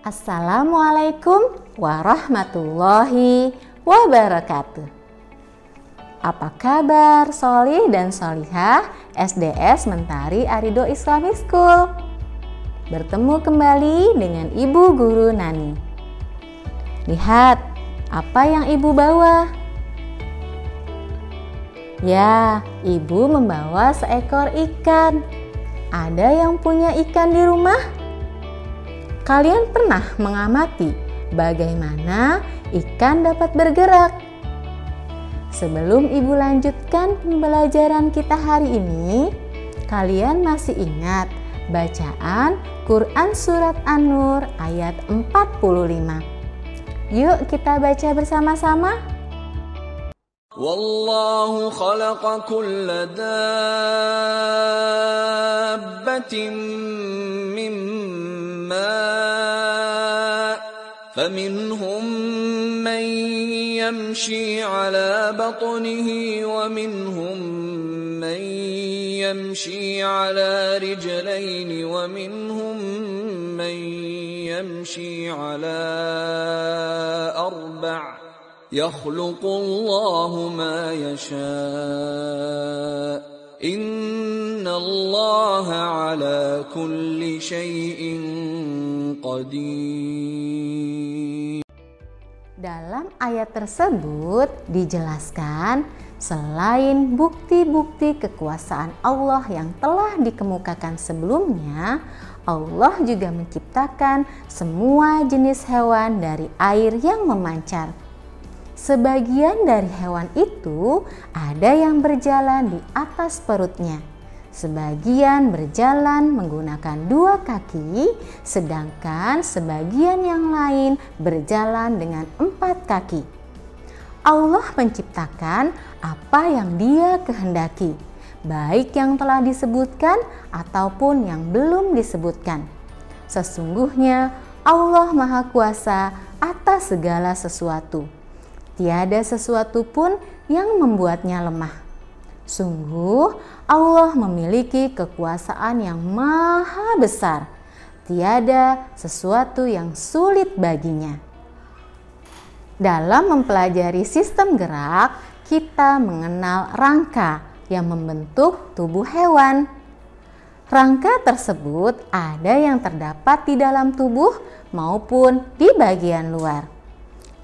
Assalamualaikum warahmatullahi wabarakatuh. Apa kabar Sholih dan Sholihah SDS Mentari Arido Islamic School? Bertemu kembali dengan Ibu Guru Nani. Lihat, apa yang Ibu bawa? Ya, Ibu membawa seekor ikan. Ada yang punya ikan di rumah? Kalian pernah mengamati bagaimana ikan dapat bergerak? Sebelum Ibu lanjutkan pembelajaran kita hari ini, kalian masih ingat bacaan Quran Surat An-Nur ayat 45. Yuk kita baca bersama-sama. Wallahu khalaqa kulla dabbatin min ماء فمنهم من يمشي على بطنه ومنهم من يمشي على رجلين ومنهم من يمشي على أربع يخلق الله ما يشاء Innallaha ala kulli syai'in qadir. Dalam ayat tersebut dijelaskan selain bukti-bukti kekuasaan Allah yang telah dikemukakan sebelumnya, Allah juga menciptakan semua jenis hewan dari air yang memancar. Sebagian dari hewan itu ada yang berjalan di atas perutnya. Sebagian berjalan menggunakan 2 kaki, sedangkan sebagian yang lain berjalan dengan 4 kaki. Allah menciptakan apa yang Dia kehendaki, baik yang telah disebutkan ataupun yang belum disebutkan. Sesungguhnya Allah Maha Kuasa atas segala sesuatu. Tiada sesuatu pun yang membuatnya lemah. Sungguh Allah memiliki kekuasaan yang maha besar. Tiada sesuatu yang sulit baginya. Dalam mempelajari sistem gerak, kita mengenal rangka yang membentuk tubuh hewan. Rangka tersebut ada yang terdapat di dalam tubuh maupun di bagian luar.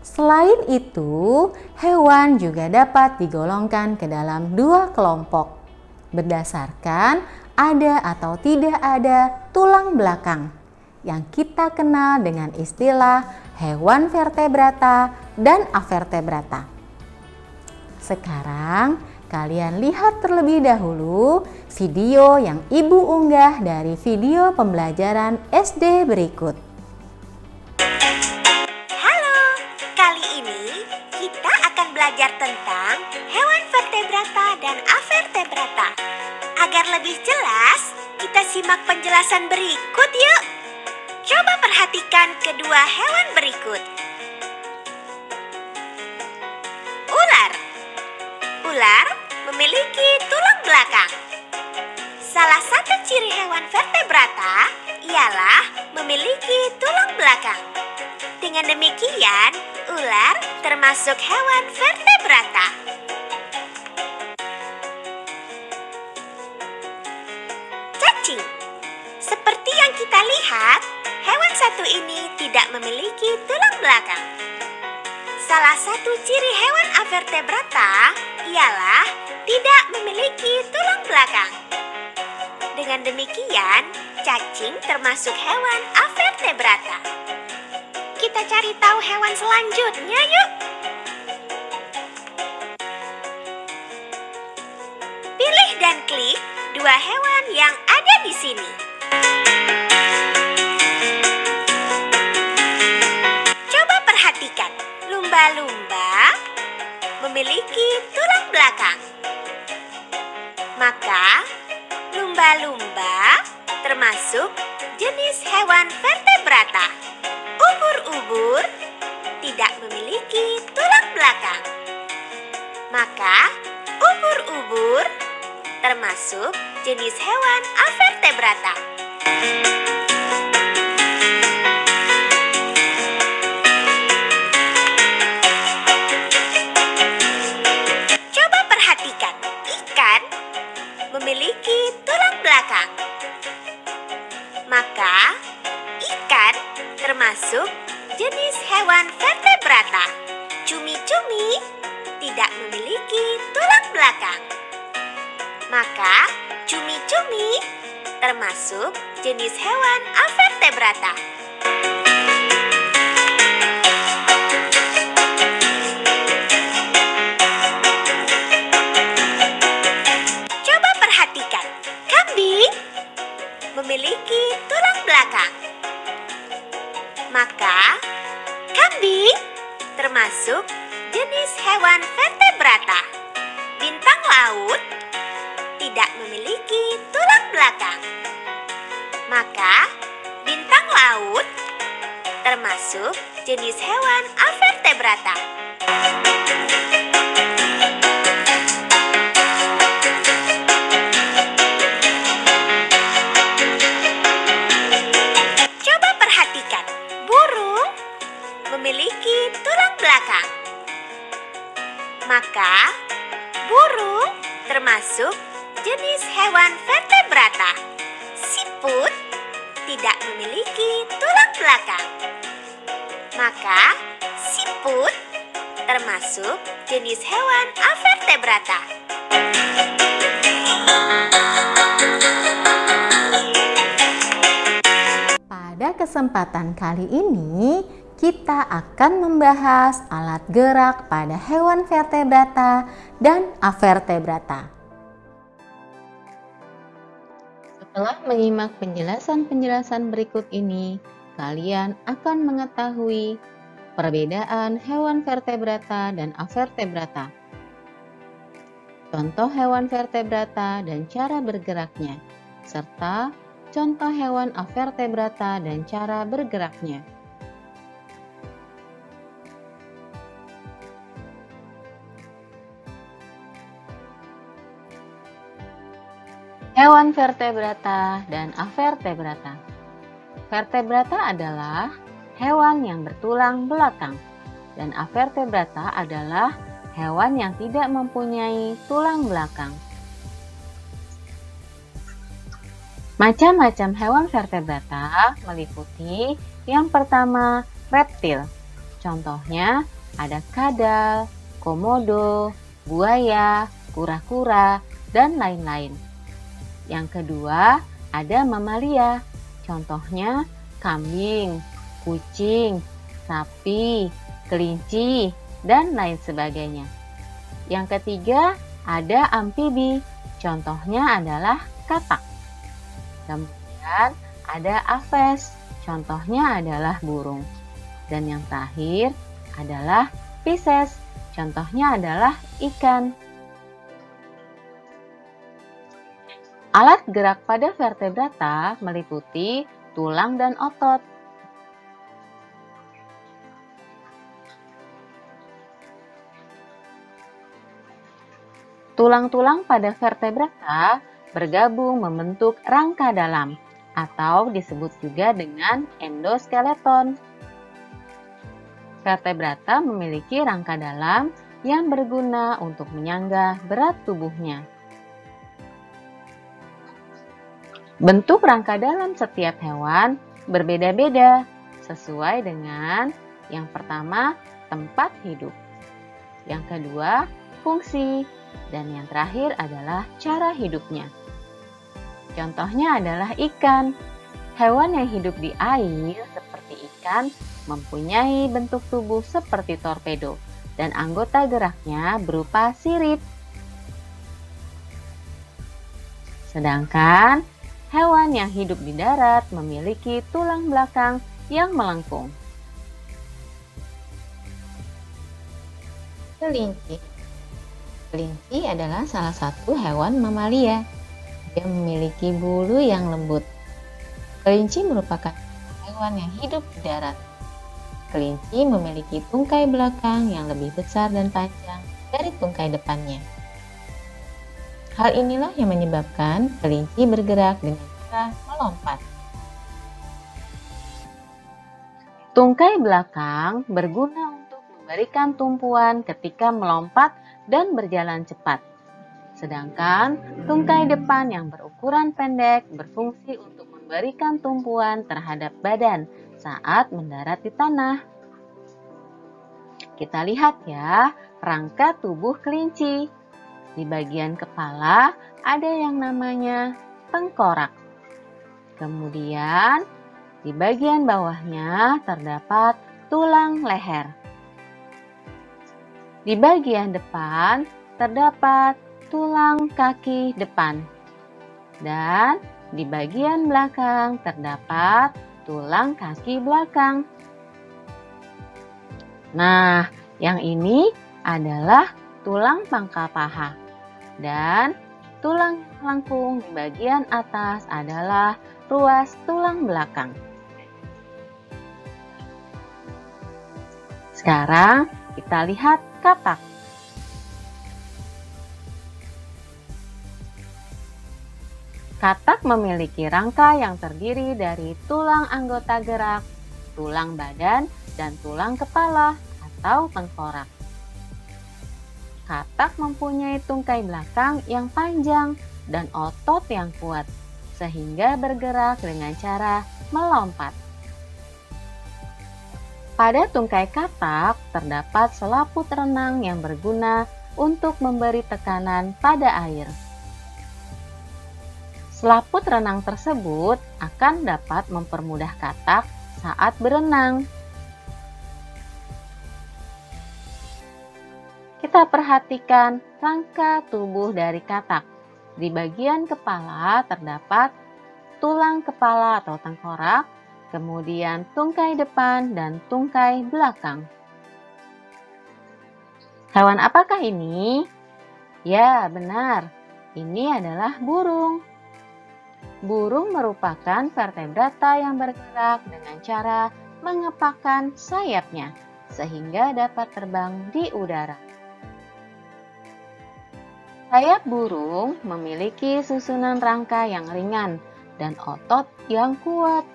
Selain itu, hewan juga dapat digolongkan ke dalam 2 kelompok berdasarkan ada atau tidak ada tulang belakang yang kita kenal dengan istilah hewan vertebrata dan avertebrata. Sekarang kalian lihat terlebih dahulu video yang Ibu unggah dari video pembelajaran SD berikut. Belajar tentang hewan vertebrata dan avertebrata. Agar lebih jelas, kita simak penjelasan berikut yuk. Coba perhatikan kedua hewan berikut. Ular. Ular memiliki tulang belakang. Salah satu ciri hewan vertebrata ialah memiliki tulang belakang. Dengan demikian, ular termasuk hewan vertebrata. Cacing. Seperti yang kita lihat, hewan satu ini tidak memiliki tulang belakang. Salah satu ciri hewan avertebrata ialah tidak memiliki tulang belakang. Dengan demikian, cacing termasuk hewan avertebrata. Kita cari tahu hewan selanjutnya yuk. Pilih dan klik 2 hewan yang ada di sini. Coba perhatikan, lumba-lumba memiliki tulang belakang. Maka, lumba-lumba termasuk jenis hewan vertebrata. Ubur-ubur tidak memiliki tulang belakang. Maka, ubur-ubur termasuk jenis hewan avertebrata. termasuk jenis hewan vertebrata. Cumi-cumi tidak memiliki tulang belakang. Maka, cumi-cumi termasuk jenis hewan avertebrata. Coba perhatikan, kambing memiliki tulang belakang. Maka, kambing termasuk jenis hewan vertebrata. Bintang laut tidak memiliki tulang belakang. Maka, bintang laut termasuk jenis hewan avertebrata. Coba perhatikan, burung memiliki tulang belakang. Maka, burung termasuk jenis hewan vertebrata. Siput tidak memiliki tulang belakang. Maka, siput termasuk jenis hewan avertebrata. Pada kesempatan kali ini, kita akan membahas alat gerak pada hewan vertebrata dan avertebrata. Setelah menyimak penjelasan-penjelasan berikut ini, kalian akan mengetahui perbedaan hewan vertebrata dan avertebrata, contoh hewan vertebrata dan cara bergeraknya, serta contoh hewan avertebrata dan cara bergeraknya. Hewan vertebrata dan avertebrata. Vertebrata adalah hewan yang bertulang belakang, dan avertebrata adalah hewan yang tidak mempunyai tulang belakang. Macam-macam hewan vertebrata meliputi yang pertama, reptil. Contohnya ada kadal, komodo, buaya, kura-kura, dan lain-lain. Yang kedua, ada mamalia. Contohnya kambing, kucing, sapi, kelinci, dan lain sebagainya. Yang ketiga, ada amfibi. Contohnya adalah katak. Kemudian ada aves. Contohnya adalah burung. Dan yang terakhir adalah pisces. Contohnya adalah ikan. Alat gerak pada vertebrata meliputi tulang dan otot. Tulang-tulang pada vertebrata bergabung membentuk rangka dalam atau disebut juga dengan endoskeleton. Vertebrata memiliki rangka dalam yang berguna untuk menyangga berat tubuhnya. Bentuk rangka dalam setiap hewan berbeda-beda sesuai dengan yang pertama, tempat hidup, yang kedua, fungsi, dan yang terakhir adalah cara hidupnya. Contohnya adalah ikan. Hewan yang hidup di air seperti ikan mempunyai bentuk tubuh seperti torpedo dan anggota geraknya berupa sirip. Sedangkan hewan yang hidup di darat memiliki tulang belakang yang melengkung. Kelinci. Kelinci adalah salah satu hewan mamalia. Dia memiliki bulu yang lembut. Kelinci merupakan hewan yang hidup di darat. Kelinci memiliki tungkai belakang yang lebih besar dan panjang dari tungkai depannya. Hal inilah yang menyebabkan kelinci bergerak dengan cara melompat. Tungkai belakang berguna untuk memberikan tumpuan ketika melompat dan berjalan cepat. Sedangkan tungkai depan yang berukuran pendek berfungsi untuk memberikan tumpuan terhadap badan saat mendarat di tanah. Kita lihat ya, rangka tubuh kelinci. Di bagian kepala ada yang namanya tengkorak. Kemudian di bagian bawahnya terdapat tulang leher. Di bagian depan terdapat tulang kaki depan. Dan di bagian belakang terdapat tulang kaki belakang. Nah, yang ini adalah tulang pangkal paha. Dan tulang lengkung di bagian atas adalah ruas tulang belakang. Sekarang kita lihat katak. Katak memiliki rangka yang terdiri dari tulang anggota gerak, tulang badan, dan tulang kepala atau tengkorak. Katak mempunyai tungkai belakang yang panjang dan otot yang kuat, sehingga bergerak dengan cara melompat. Pada tungkai katak terdapat selaput renang yang berguna untuk memberi tekanan pada air. Selaput renang tersebut akan dapat mempermudah katak saat berenang. Kita perhatikan rangka tubuh dari katak. Di bagian kepala terdapat tulang kepala atau tengkorak, kemudian tungkai depan dan tungkai belakang. Hewan apakah ini? Ya, benar. Ini adalah burung. Burung merupakan vertebrata yang bergerak dengan cara mengepakkan sayapnya sehingga dapat terbang di udara. Sayap burung memiliki susunan rangka yang ringan dan otot yang kuat.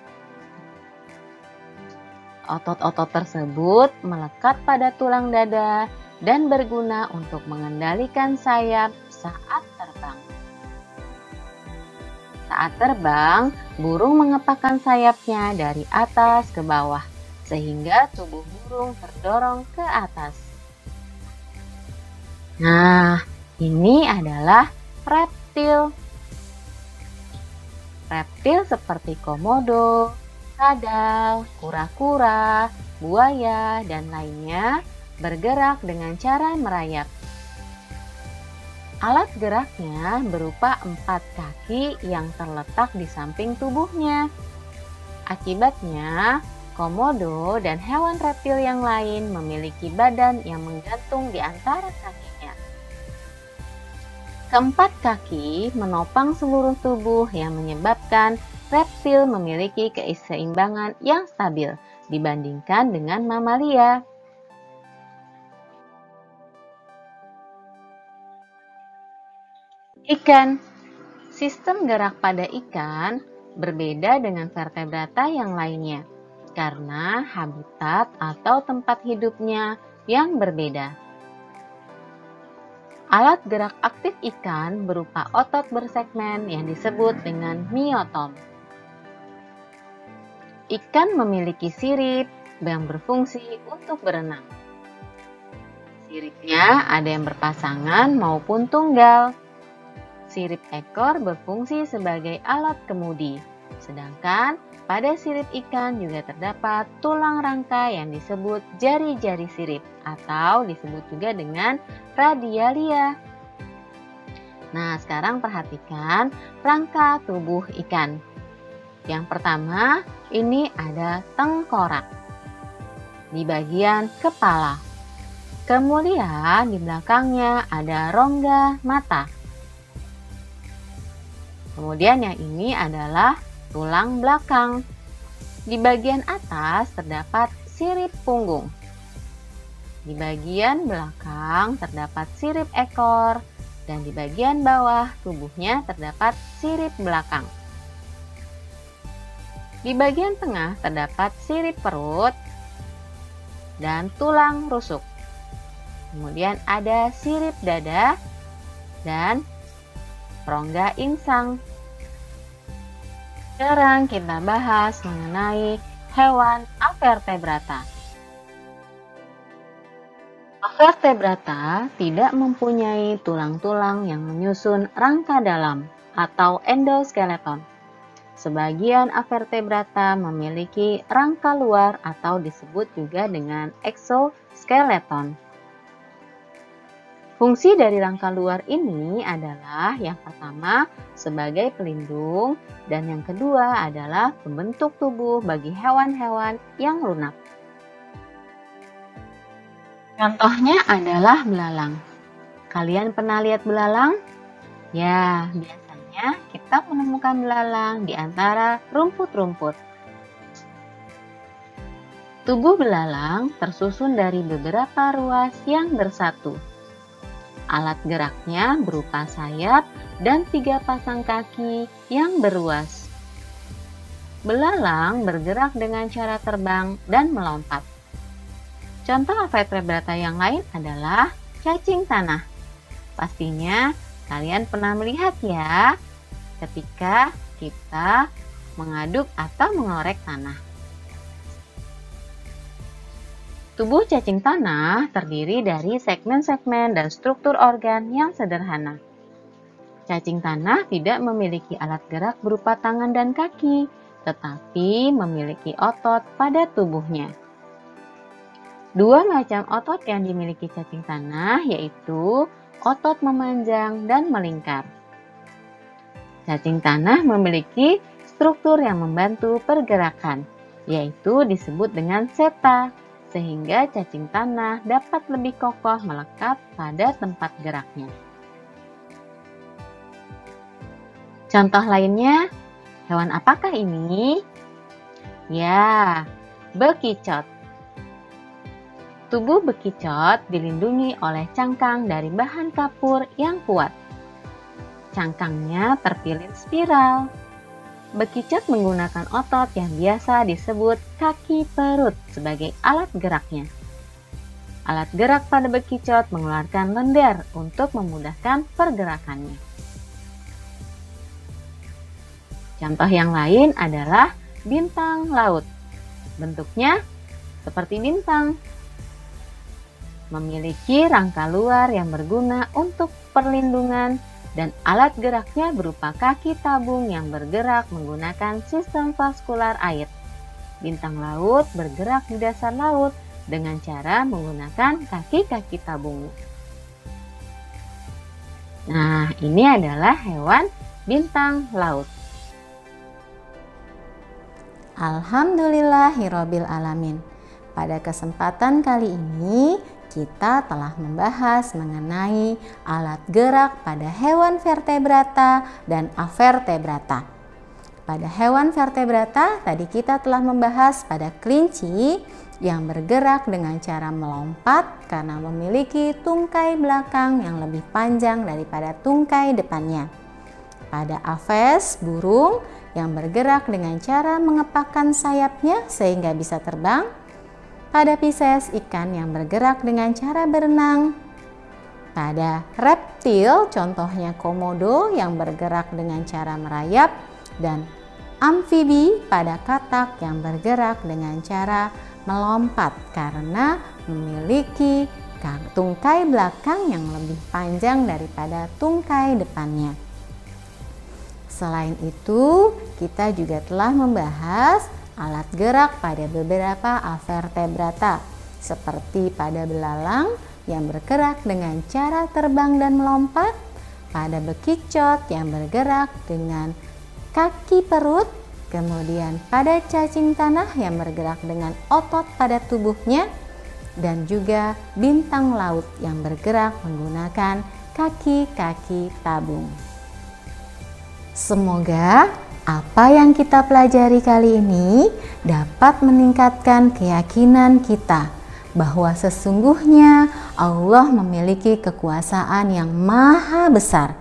Otot-otot tersebut melekat pada tulang dada dan berguna untuk mengendalikan sayap saat terbang. Saat terbang, burung mengepakkan sayapnya dari atas ke bawah, sehingga tubuh burung terdorong ke atas. Nah, ini adalah reptil. Reptil seperti komodo, kadal, kura-kura, buaya, dan lainnya bergerak dengan cara merayap. Alat geraknya berupa 4 kaki yang terletak di samping tubuhnya. Akibatnya, komodo dan hewan reptil yang lain memiliki badan yang menggantung di antara kakinya. Keempat kaki menopang seluruh tubuh yang menyebabkan reptil memiliki keseimbangan yang stabil dibandingkan dengan mamalia. Ikan. Sistem gerak pada ikan berbeda dengan vertebrata yang lainnya karena habitat atau tempat hidupnya yang berbeda. Alat gerak aktif ikan berupa otot bersegmen yang disebut dengan miotom. Ikan memiliki sirip yang berfungsi untuk berenang. Siripnya ada yang berpasangan maupun tunggal. Sirip ekor berfungsi sebagai alat kemudi, sedangkan pada sirip ikan juga terdapat tulang rangka yang disebut jari-jari sirip atau disebut juga dengan radialia. Nah, sekarang perhatikan rangka tubuh ikan. Yang pertama, ini ada tengkorak di bagian kepala. Kemudian di belakangnya ada rongga mata. Kemudian yang ini adalah tulang belakang. Di bagian atas terdapat sirip punggung. Di bagian belakang terdapat sirip ekor dan di bagian bawah tubuhnya terdapat sirip belakang. Di bagian tengah terdapat sirip perut dan tulang rusuk. Kemudian ada sirip dada dan rongga insang. Sekarang kita bahas mengenai hewan avertebrata. Avertebrata tidak mempunyai tulang-tulang yang menyusun rangka dalam atau endoskeleton. Sebagian avertebrata memiliki rangka luar atau disebut juga dengan exoskeleton. Fungsi dari rangka luar ini adalah yang pertama sebagai pelindung dan yang kedua adalah pembentuk tubuh bagi hewan-hewan yang lunak. Contohnya adalah belalang. Kalian pernah lihat belalang? Ya, biasanya kita menemukan belalang di antara rumput-rumput. Tubuh belalang tersusun dari beberapa ruas yang bersatu. Alat geraknya berupa sayap dan 3 pasang kaki yang beruas. Belalang bergerak dengan cara terbang dan melompat. Contoh avertebrata yang lain adalah cacing tanah. Pastinya kalian pernah melihat ya ketika kita mengaduk atau mengorek tanah. Tubuh cacing tanah terdiri dari segmen-segmen dan struktur organ yang sederhana. Cacing tanah tidak memiliki alat gerak berupa tangan dan kaki, tetapi memiliki otot pada tubuhnya. 2 macam otot yang dimiliki cacing tanah yaitu otot memanjang dan melingkar. Cacing tanah memiliki struktur yang membantu pergerakan, yaitu disebut dengan seta, sehingga cacing tanah dapat lebih kokoh melekat pada tempat geraknya. Contoh lainnya, hewan apakah ini? Ya, bekicot. Tubuh bekicot dilindungi oleh cangkang dari bahan kapur yang kuat. Cangkangnya terpilin spiral. Bekicot menggunakan otot yang biasa disebut kaki perut sebagai alat geraknya. Alat gerak pada bekicot mengeluarkan lendir untuk memudahkan pergerakannya. Contoh yang lain adalah bintang laut. Bentuknya seperti bintang. Memiliki rangka luar yang berguna untuk perlindungan dan alat geraknya berupa kaki tabung yang bergerak menggunakan sistem vaskular air. Bintang laut bergerak di dasar laut dengan cara menggunakan kaki-kaki tabungnya. Nah, ini adalah hewan bintang laut. Alhamdulillahirabbil alamin. Pada kesempatan kali ini kita telah membahas mengenai alat gerak pada hewan vertebrata dan avertebrata. Pada hewan vertebrata tadi kita telah membahas pada kelinci yang bergerak dengan cara melompat karena memiliki tungkai belakang yang lebih panjang daripada tungkai depannya. Pada aves, burung yang bergerak dengan cara mengepakkan sayapnya sehingga bisa terbang. Pada Pisces, ikan yang bergerak dengan cara berenang. Pada reptil, contohnya komodo yang bergerak dengan cara merayap. Dan amfibi pada katak yang bergerak dengan cara melompat karena memiliki tungkai belakang yang lebih panjang daripada tungkai depannya. Selain itu, kita juga telah membahas alat gerak pada beberapa avertebrata, seperti pada belalang yang bergerak dengan cara terbang dan melompat, pada bekicot yang bergerak dengan kaki perut, kemudian pada cacing tanah yang bergerak dengan otot pada tubuhnya, dan juga bintang laut yang bergerak menggunakan kaki-kaki tabung. Semoga apa yang kita pelajari kali ini dapat meningkatkan keyakinan kita bahwa sesungguhnya Allah memiliki kekuasaan yang maha besar.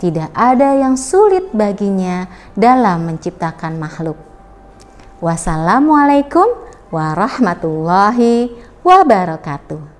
Tidak ada yang sulit baginya dalam menciptakan makhluk. Wassalamualaikum warahmatullahi wabarakatuh.